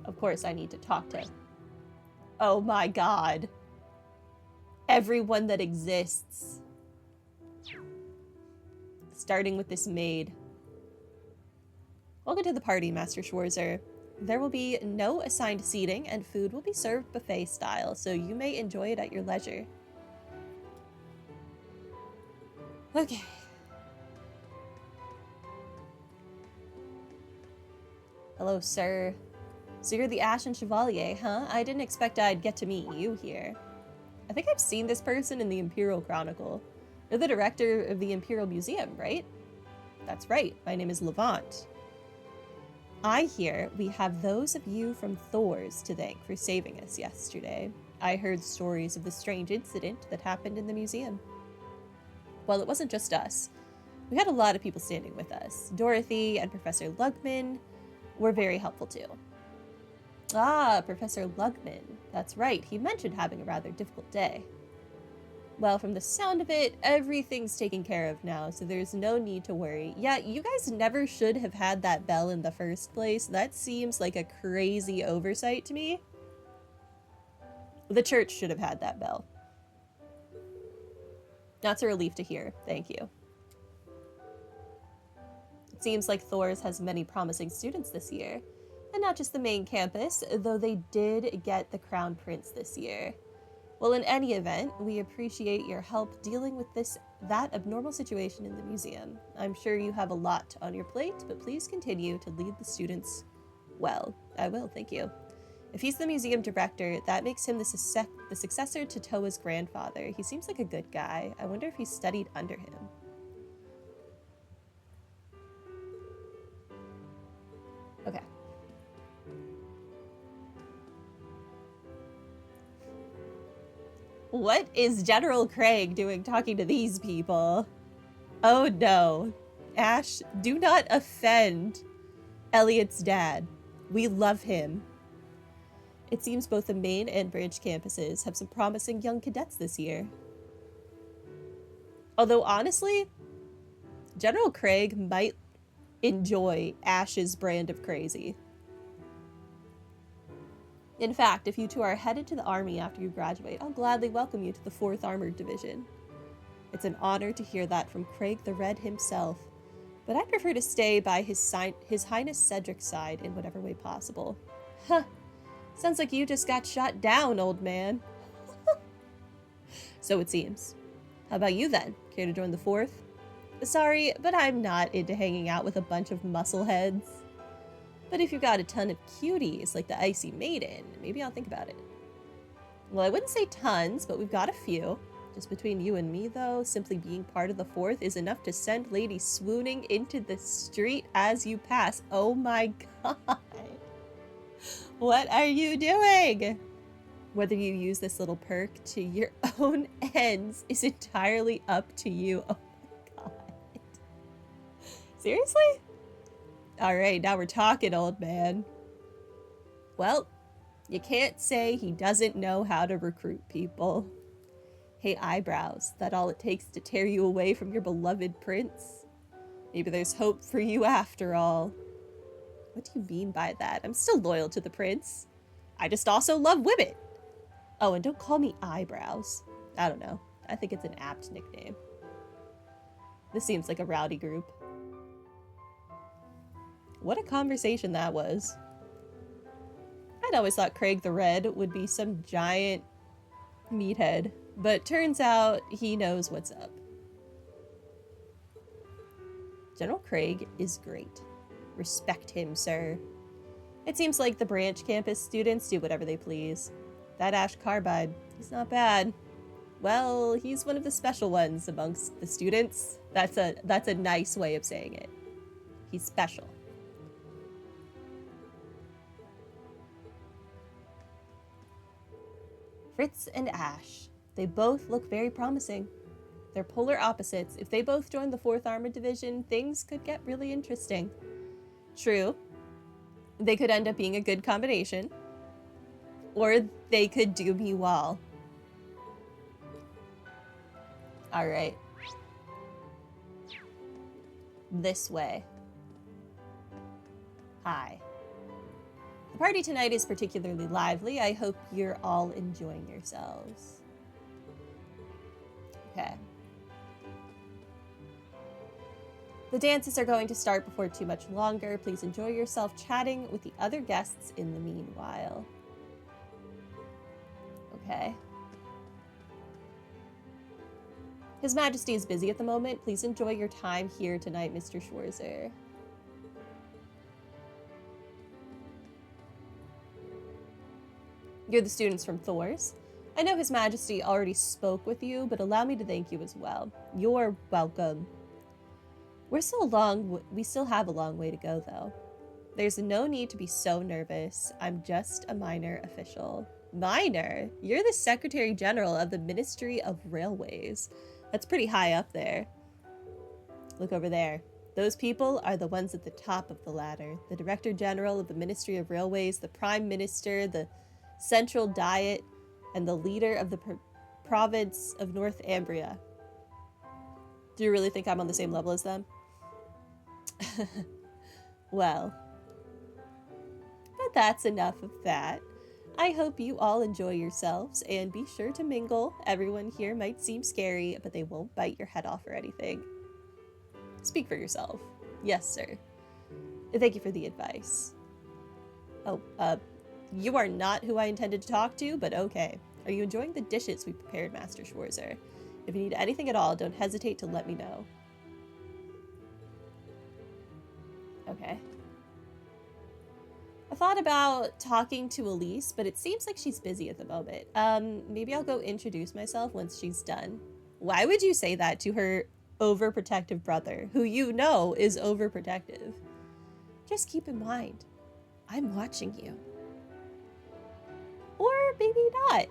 Of course, I need to talk to... Oh my god. Everyone that exists. Starting with this maid. Welcome to the party, Master Schwarzer. There will be no assigned seating, and food will be served buffet style, so you may enjoy it at your leisure. Okay. Hello, sir. So you're the Ashen Chevalier, huh? I didn't expect I'd get to meet you here. I think I've seen this person in the Imperial Chronicle. You're the director of the Imperial Museum, right? That's right. My name is Levant. I hear we have those of you from Thors to thank for saving us yesterday. I heard stories of the strange incident that happened in the museum. Well, it wasn't just us. We had a lot of people standing with us. Dorothy and Professor Lugman were very helpful too. Ah, Professor Lugman. That's right, he mentioned having a rather difficult day. Well, from the sound of it, everything's taken care of now, so there's no need to worry. Yeah, you guys never should have had that bell in the first place. That seems like a crazy oversight to me. The church should have had that bell. That's a relief to hear. Thank you. It seems like Thors has many promising students this year. And not just the main campus, though they did get the Crown Prince this year. Well, in any event, we appreciate your help dealing with that abnormal situation in the museum. I'm sure you have a lot on your plate, but please continue to lead the students well. I will, thank you. If he's the museum director, that makes him the successor to Toa's grandfather. He seems like a good guy. I wonder if he studied under him. Okay. What is General Craig doing talking to these people? Oh no. Ash, do not offend Elliot's dad. We love him. It seems both the main and branch campuses have some promising young cadets this year. Although honestly, General Craig might enjoy Ash's brand of crazy. In fact, if you two are headed to the army after you graduate, I'll gladly welcome you to the 4th Armored Division. It's an honor to hear that from Craig the Red himself, but I prefer to stay by His Highness Cedric's side in whatever way possible. Huh. Sounds like you just got shot down, old man. So it seems. How about you then? Care to join the 4th? Sorry, but I'm not into hanging out with a bunch of muscleheads. But if you've got a ton of cuties like the Icy Maiden, maybe I'll think about it. Well, I wouldn't say tons, but we've got a few. Just between you and me, though, simply being part of the 4th is enough to send ladies swooning into the street as you pass. Oh my god. What are you doing? Whether you use this little perk to your own ends is entirely up to you. Oh my god. Seriously? Alright, now we're talking, old man. Well, you can't say he doesn't know how to recruit people. Hey, eyebrows, that all it takes to tear you away from your beloved prince? Maybe there's hope for you after all. What do you mean by that? I'm still loyal to the prince. I just also love women. Oh, and don't call me eyebrows. I don't know. I think it's an apt nickname. This seems like a rowdy group. What a conversation that was. I'd always thought Craig the Red would be some giant meathead, but turns out he knows what's up. General Craig is great. Respect him, sir. It seems like the branch campus students do whatever they please. That Ash Carbide, he's not bad. Well, he's one of the special ones amongst the students. That's a nice way of saying it. He's special. Fritz and Ash. They both look very promising. They're polar opposites. If they both join the 4th Armored Division, things could get really interesting. True. They could end up being a good combination. Or they could do me well. Alright. This way. Hi. The party tonight is particularly lively. I hope you're all enjoying yourselves. Okay. The dances are going to start before too much longer. Please enjoy yourself chatting with the other guests in the meanwhile. Okay. His Majesty is busy at the moment. Please enjoy your time here tonight, Mr. Schwarzer. You're the students from Thor's. I know His Majesty already spoke with you, but allow me to thank you as well. You're welcome. We still have a long way to go, though. There's no need to be so nervous. I'm just a minor official. Minor? You're the Secretary General of the Ministry of Railways. That's pretty high up there. Look over there. Those people are the ones at the top of the ladder. The Director General of the Ministry of Railways, the Prime Minister, the Central Diet, and the leader of the province of Northumbria. Do you really think I'm on the same level as them? Well, but that's enough of that. I hope you all enjoy yourselves and be sure to mingle. Everyone here might seem scary, but they won't bite your head off or anything. Speak for yourself. Yes, sir. Thank you for the advice. Oh, you are not who I intended to talk to, but okay. Are you enjoying the dishes we prepared, Master Schwarzer? If you need anything at all, don't hesitate to let me know. Okay. I thought about talking to Elise, but it seems like she's busy at the moment. Maybe I'll go introduce myself once she's done. Why would you say that to her overprotective brother, who you know is overprotective? Just keep in mind, I'm watching you. Or maybe not.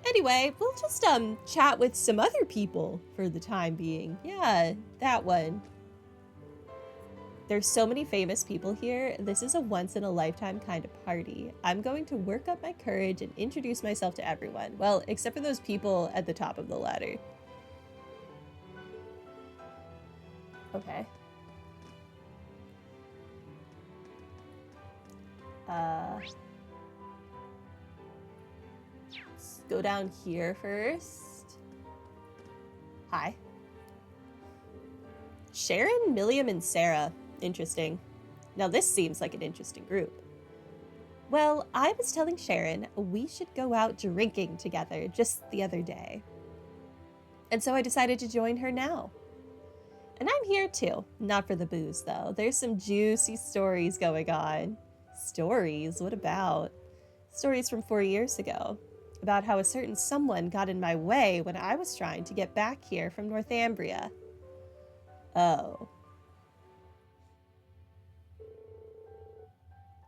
Anyway, we'll just chat with some other people for the time being. Yeah, that one. There's so many famous people here. This is a once-in-a-lifetime kind of party. I'm going to work up my courage and introduce myself to everyone. Well, except for those people at the top of the ladder. Okay. Let's go down here first. Hi. Sharon, Milliam, and Sarah. Interesting. Now this seems like an interesting group. Well, I was telling Sharon we should go out drinking together just the other day. And so I decided to join her now. And I'm here too. Not for the booze, though. There's some juicy stories going on. Stories? What about? Stories from 4 years ago. About how a certain someone got in my way when I was trying to get back here from Northumbria. Oh.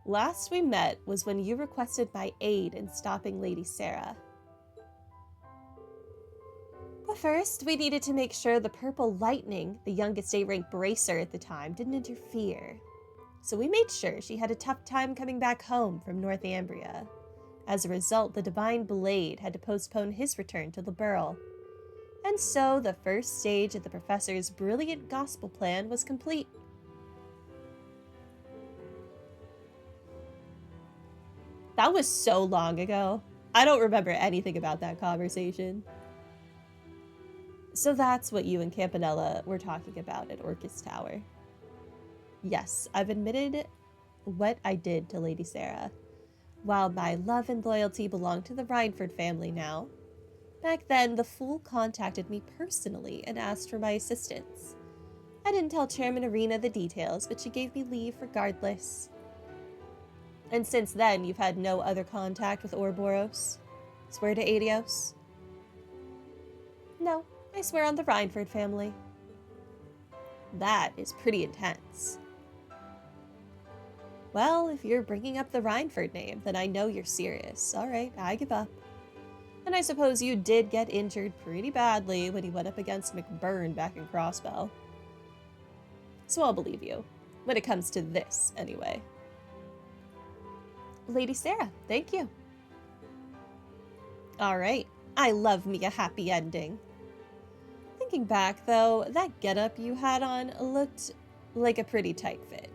Last we met was when you requested my aid in stopping Lady Sarah. But first, we needed to make sure the Purple Lightning, the youngest A-rank bracer at the time, didn't interfere. So we made sure she had a tough time coming back home from Northumbria. As a result, the Divine Blade had to postpone his return to the Burl. And so the first stage of the Professor's brilliant gospel plan was complete. That was so long ago. I don't remember anything about that conversation. So that's what you and Campanella were talking about at Orcus Tower. Yes, I've admitted what I did to Lady Sarah. While my love and loyalty belong to the Rhineford family now, back then the Fool contacted me personally and asked for my assistance. I didn't tell Chairman Arena the details, but she gave me leave regardless. And since then, you've had no other contact with Ouroboros? Swear to Adios? No, I swear on the Rhineford family. That is pretty intense. Well, if you're bringing up the Rhineford name, then I know you're serious. All right, I give up. And I suppose you did get injured pretty badly when you went up against McBurn back in Crossbell. So I'll believe you. When it comes to this, anyway. Lady Sarah, thank you. All right, I love me a happy ending. Thinking back, though, that getup you had on looked like a pretty tight fit.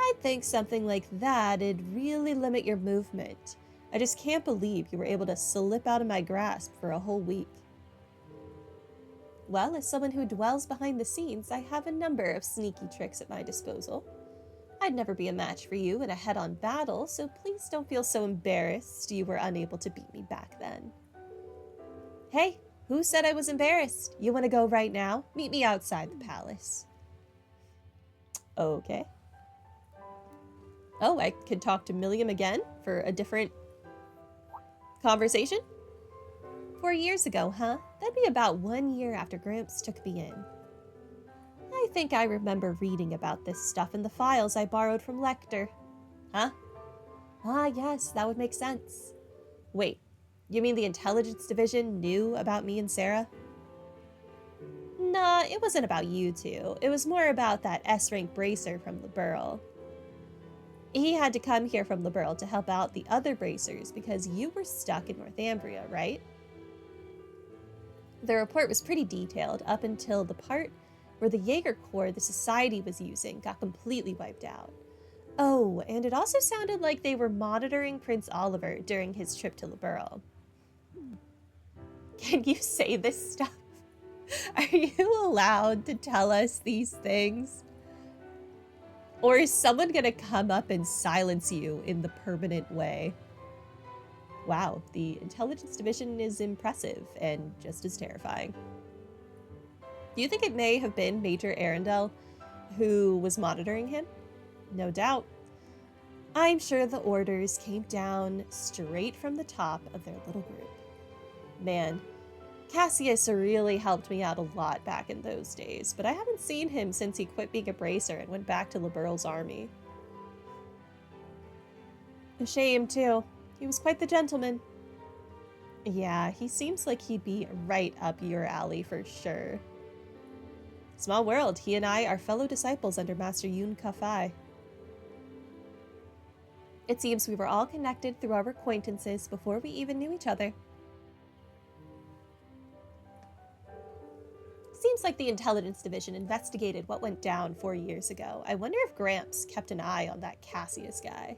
I think something like that'd really limit your movement. I just can't believe you were able to slip out of my grasp for a whole week. Well, as someone who dwells behind the scenes, I have a number of sneaky tricks at my disposal. I'd never be a match for you in a head-on battle, so please don't feel so embarrassed you were unable to beat me back then. Hey, who said I was embarrassed? You want to go right now? Meet me outside the palace. Okay. Oh, I could talk to Milliam again for a different conversation? 4 years ago, huh? That'd be about 1 year after Gramps took me in. I think I remember reading about this stuff in the files I borrowed from Lecter. Huh? Ah, yes, that would make sense. Wait, you mean the intelligence division knew about me and Sarah? Nah, it wasn't about you two. It was more about that S-rank bracer from Liberl. He had to come here from Liberl to help out the other bracers because you were stuck in Northumbria, right? The report was pretty detailed up until the part where the Jaeger Corps the Society was using got completely wiped out. Oh, and it also sounded like they were monitoring Prince Oliver during his trip to Liberl. Can you say this stuff? Are you allowed to tell us these things? Or is someone gonna come up and silence you in the permanent way? Wow, the intelligence division is impressive and just as terrifying. Do you think it may have been Major Arundel who was monitoring him? No doubt. I'm sure the orders came down straight from the top of their little group. Man, Cassius really helped me out a lot back in those days, but I haven't seen him since he quit being a bracer and went back to Liberl's army. A shame, too. He was quite the gentleman. Yeah, he seems like he'd be right up your alley for sure. Small world, he and I are fellow disciples under Master Yun Kafai. It seems we were all connected through our acquaintances before we even knew each other. Seems like the intelligence division investigated what went down 4 years ago. I wonder if Gramps kept an eye on that Cassius guy.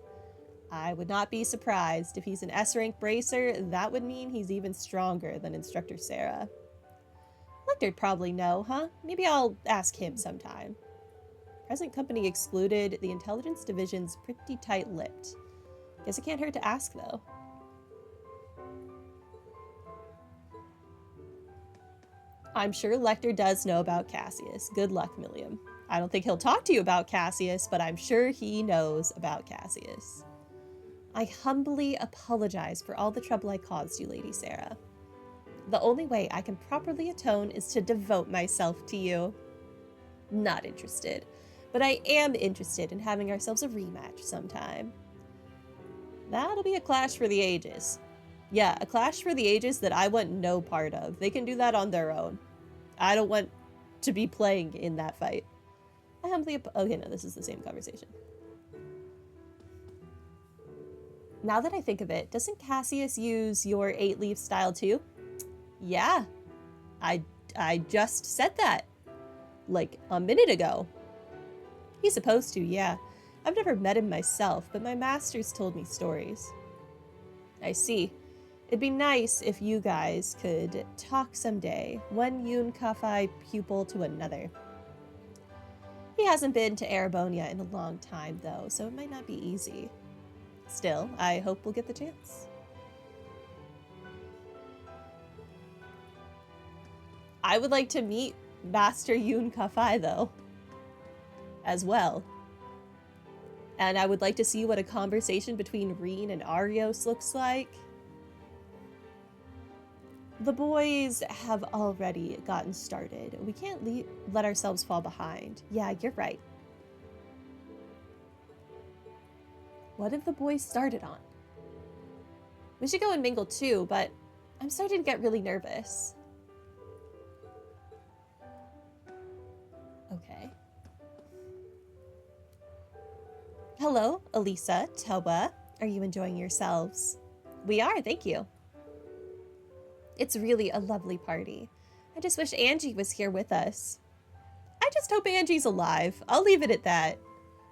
I would not be surprised if he's an S-rank bracer. That would mean he's even stronger than Instructor Sarah. Lecter'd probably know, huh? Maybe I'll ask him sometime. Present company excluded, the intelligence division's pretty tight-lipped. Guess it can't hurt to ask, though. I'm sure Lecter does know about Cassius. Good luck, Milliam. I don't think he'll talk to you about Cassius, but I'm sure he knows about Cassius. I humbly apologize for all the trouble I caused you, Lady Sarah. The only way I can properly atone is to devote myself to you. Not interested, but I am interested in having ourselves a rematch sometime. That'll be a clash for the ages. Yeah, a clash for the ages that I want no part of. They can do that on their own. I don't want to be playing in that fight. I humbly okay, no, this is the same conversation. Now that I think of it, doesn't Cassius use your 8-leaf style too? Yeah, I just said that, like a minute ago. He's supposed to, yeah. I've never met him myself, but my masters told me stories. I see. It'd be nice if you guys could talk someday, one Yun Kafai pupil to another. He hasn't been to Erebonia in a long time, though, so it might not be easy. Still, I hope we'll get the chance. I would like to meet Master Yun Kafai, though, as well. And I would like to see what a conversation between Reen and Arios looks like. The boys have already gotten started. We can't let ourselves fall behind. Yeah, you're right. What have the boys started on? We should go and mingle too, but I'm starting to get really nervous. Okay. Hello, Elisa, Toba. Are you enjoying yourselves? We are, thank you. It's really a lovely party. I just wish Angie was here with us. I just hope Angie's alive. I'll leave it at that.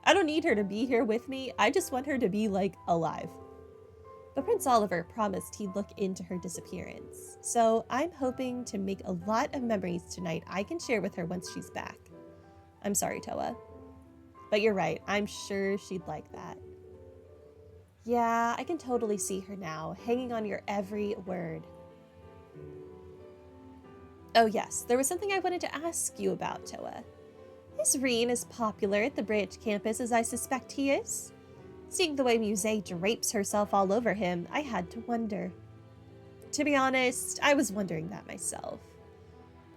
I don't need her to be here with me. I just want her to be, like, alive. But Prince Oliver promised he'd look into her disappearance. So I'm hoping to make a lot of memories tonight I can share with her once she's back. I'm sorry, Toa. But you're right, I'm sure she'd like that. Yeah, I can totally see her now, hanging on your every word. Oh yes, there was something I wanted to ask you about, Toa. Is Rean as popular at the branch campus as I suspect he is? Seeing the way Musée drapes herself all over him, I had to wonder. To be honest, I was wondering that myself.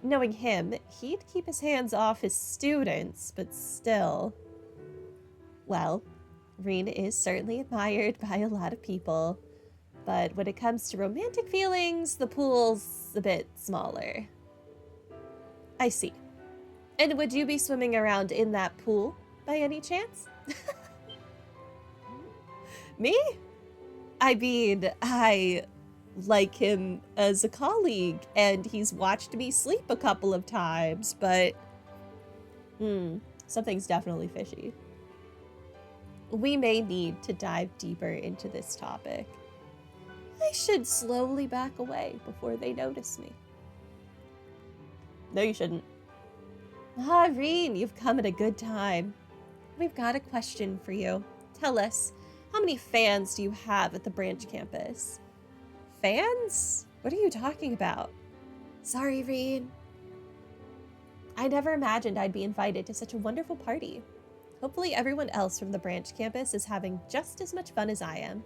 Knowing him, he'd keep his hands off his students, but still. Well, Rean is certainly admired by a lot of people, but when it comes to romantic feelings, the pool's a bit smaller. I see. And would you be swimming around in that pool by any chance? Me? I mean, I like him as a colleague, and he's watched me sleep a couple of times, but something's definitely fishy. We may need to dive deeper into this topic. I should slowly back away before they notice me. No, you shouldn't. Ah, Rean, you've come at a good time. We've got a question for you. Tell us, how many fans do you have at the branch campus? Fans? What are you talking about? Sorry, Rean. I never imagined I'd be invited to such a wonderful party. Hopefully everyone else from the branch campus is having just as much fun as I am.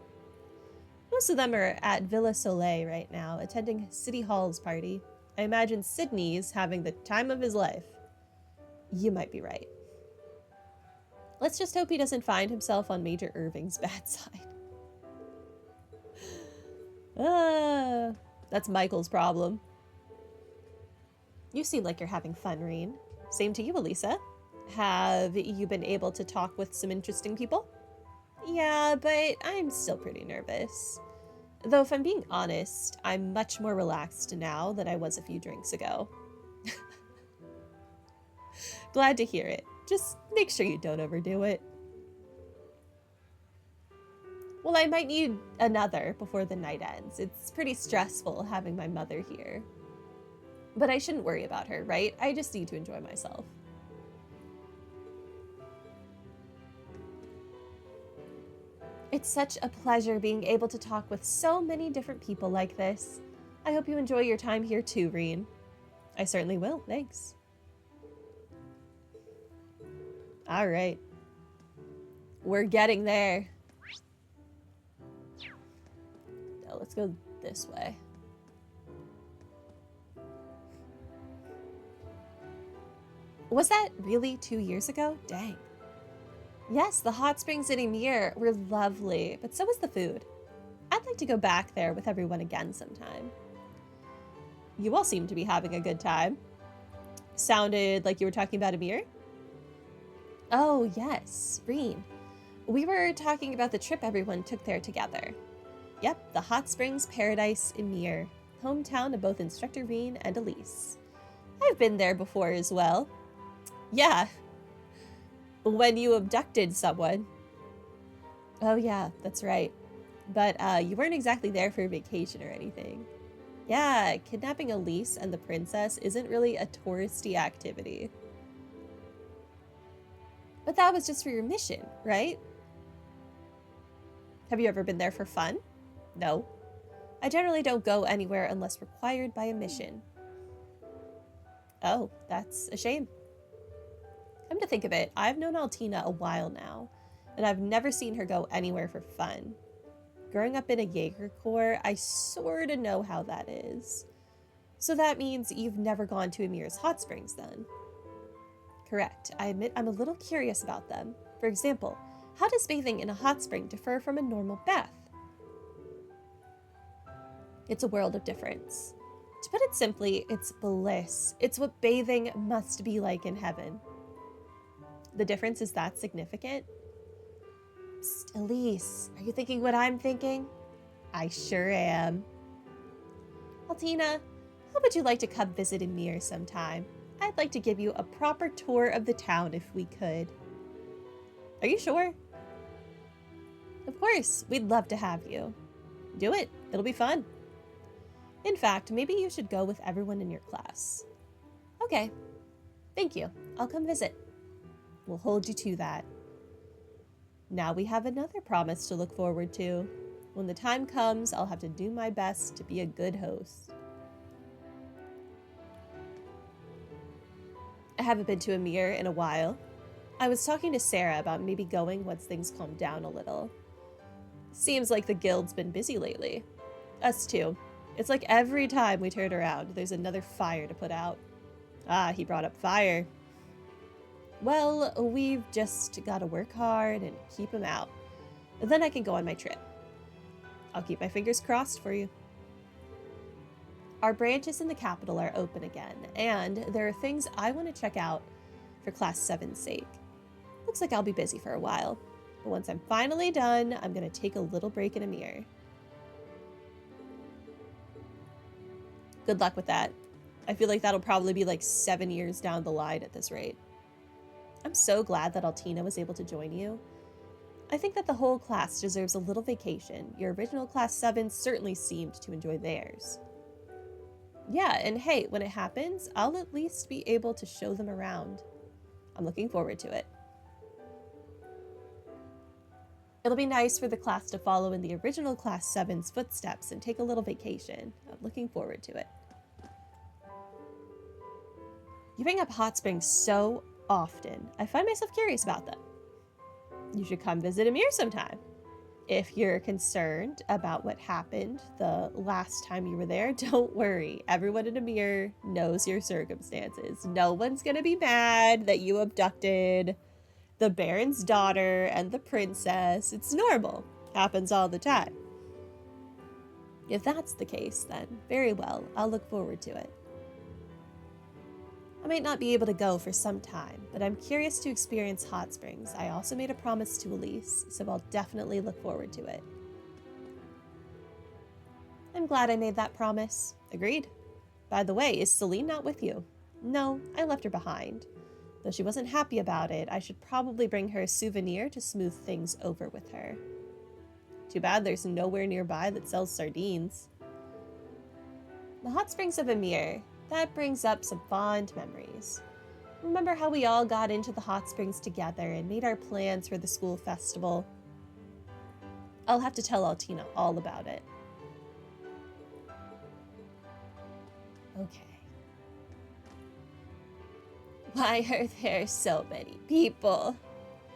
Most of them are at Villa Soleil right now, attending City Hall's party. I imagine Sydney's having the time of his life. You might be right. Let's just hope he doesn't find himself on Major Irving's bad side. That's Michael's problem. You seem like you're having fun, Rean. Same to you, Elisa. Have you been able to talk with some interesting people? Yeah, but I'm still pretty nervous. Though if I'm being honest, I'm much more relaxed now than I was a few drinks ago. Glad to hear it. Just make sure you don't overdo it. Well, I might need another before the night ends. It's pretty stressful having my mother here. But I shouldn't worry about her, right? I just need to enjoy myself. It's such a pleasure being able to talk with so many different people like this. I hope you enjoy your time here too, Rean. I certainly will, thanks. All right. We're getting there. Now let's go this way. Was that really 2 years ago? Dang. Yes, the hot springs in Ymir were lovely, but so was the food. I'd like to go back there with everyone again sometime. You all seem to be having a good time. Sounded like you were talking about Ymir? Oh, yes, Rean. We were talking about the trip everyone took there together. Yep, the Hot Springs Paradise Ymir, hometown of both Instructor Rean and Elise. I've been there before as well. Yeah, when you abducted someone. Oh yeah, that's right. But you weren't exactly there for a vacation or anything. Yeah, kidnapping Elise and the princess isn't really a touristy activity. But that was just for your mission, right? Have you ever been there for fun? No. I generally don't go anywhere unless required by a mission. Oh, that's a shame. Come to think of it, I've known Altina a while now, and I've never seen her go anywhere for fun. Growing up in a Jaeger Corps, I sorta know how that is. So that means you've never gone to Ymir's hot springs then? Correct. I admit I'm a little curious about them. For example, how does bathing in a hot spring differ from a normal bath? It's a world of difference. To put it simply, it's bliss. It's what bathing must be like in heaven. The difference is that significant? Psst, Elise, are you thinking what I'm thinking? I sure am. Altina, how would you like to come visit Ymir sometime? I'd like to give you a proper tour of the town if we could. Are you sure? Of course, we'd love to have you. Do it, it'll be fun. In fact, maybe you should go with everyone in your class. Okay, thank you. I'll come visit. We'll hold you to that. Now we have another promise to look forward to. When the time comes, I'll have to do my best to be a good host. I haven't been to Amir in a while. I was talking to Sarah about maybe going once things calm down a little. Seems like the guild's been busy lately. Us too. It's like every time we turn around, there's another fire to put out. Ah, he brought up fire. Well, we've just gotta work hard and keep him out. Then I can go on my trip. I'll keep my fingers crossed for you. Our branches in the capital are open again, and there are things I want to check out for Class 7's sake. Looks like I'll be busy for a while, but once I'm finally done, I'm going to take a little break in Amir. Good luck with that. I feel like that'll probably be like 7 years down the line at this rate. I'm so glad that Altina was able to join you. I think that the whole class deserves a little vacation. Your original Class 7 certainly seemed to enjoy theirs. Yeah, and hey, when it happens, I'll at least be able to show them around. I'm looking forward to it. It'll be nice for the class to follow in the original Class 7's footsteps and take a little vacation. I'm looking forward to it. You bring up hot springs so often. I find myself curious about them. You should come visit Amir sometime. If you're concerned about what happened the last time you were there, don't worry. Everyone in Amir knows your circumstances. No one's gonna be mad that you abducted the Baron's daughter and the princess. It's normal. Happens all the time. If that's the case, then very well. I'll look forward to it. I might not be able to go for some time, but I'm curious to experience hot springs. I also made a promise to Elise, so I'll definitely look forward to it. I'm glad I made that promise. Agreed. By the way, is Celine not with you? No, I left her behind. Though she wasn't happy about it, I should probably bring her a souvenir to smooth things over with her. Too bad there's nowhere nearby that sells sardines. The hot springs of Amir. That brings up some fond memories. Remember how we all got into the hot springs together and made our plans for the school festival? I'll have to tell Altina all about it. Okay. Why are there so many people?